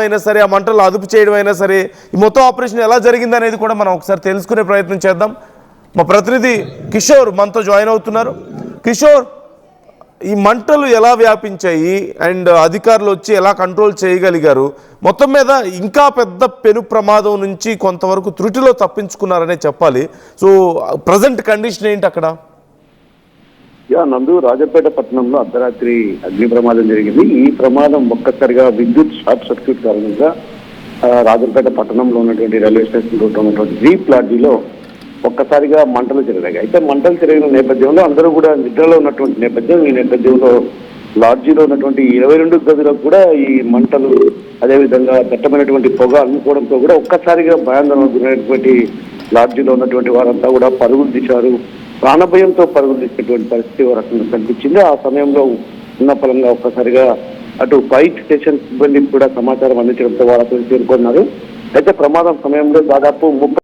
అయినా సరే, ఆ మంటలు అదుపు చేయడం అయినా సరే, ఈ మొత్తం ఆపరేషన్ ఎలా జరిగింది అనేది కూడా మనం ఒకసారి తెలుసుకునే ప్రయత్నం చేద్దాం. మా ప్రతినిధి కిషోర్ మనతో జాయిన్ అవుతున్నారు. కిషోర్, ఈ మంటలు ఎలా వ్యాపించాయి అండ్ అధికారులు వచ్చి ఎలా కంట్రోల్ చేయగలిగారు? మొత్తం మీద ఇంకా పెద్ద పెను ప్రమాదం నుంచి కొంతవరకు త్రుటిలో తప్పించుకున్నారనే చెప్పాలి. సో ప్రజెంట్ కండిషన్ ఏంటి అక్కడ? నందు, రాజపేట పట్టణంలో అర్ధరాత్రి అగ్ని ప్రమాదం జరిగింది. ఈ ప్రమాదం ఒక్కసారిగా విద్యుత్ షార్ట్ సర్క్యూట్ కారణంగా రాజపేట పట్టణంలో ఉన్నటువంటి రైల్వే స్టేషన్ రోడ్లో ఉన్నటువంటి జీప్ లాడ్జీలో ఒక్కసారిగా మంటలు చెరిగాయి. అయితే మంటలు చెరిగిన నేపథ్యంలో అందరూ కూడా నిద్రలో ఉన్నటువంటి నేపథ్యం. ఈ నేపథ్యంలో లాడ్జీలో ఉన్నటువంటి 22 గదులకు కూడా ఈ మంటలు, అదేవిధంగా దట్టమైనటువంటి పొగ అందుకోవడంతో కూడా ఒక్కసారిగా భయాందోళనకు గురైనటువంటి లాడ్జీలో ఉన్నటువంటి వారంతా కూడా పరుగులు తీశారు. ప్రాణభయంతో పరుగులు తీసినటువంటి పరిస్థితి రకంగా కనిపించింది. ఆ సమయంలో ఉన్న ఫలంగా ఒక్కసారిగా అటు ఫైర్ స్టేషన్ సిబ్బందికి కూడా సమాచారం అందించడంతో వారు చేరుకున్నారు. అయితే ప్రమాదం సమయంలో దాదాపు 30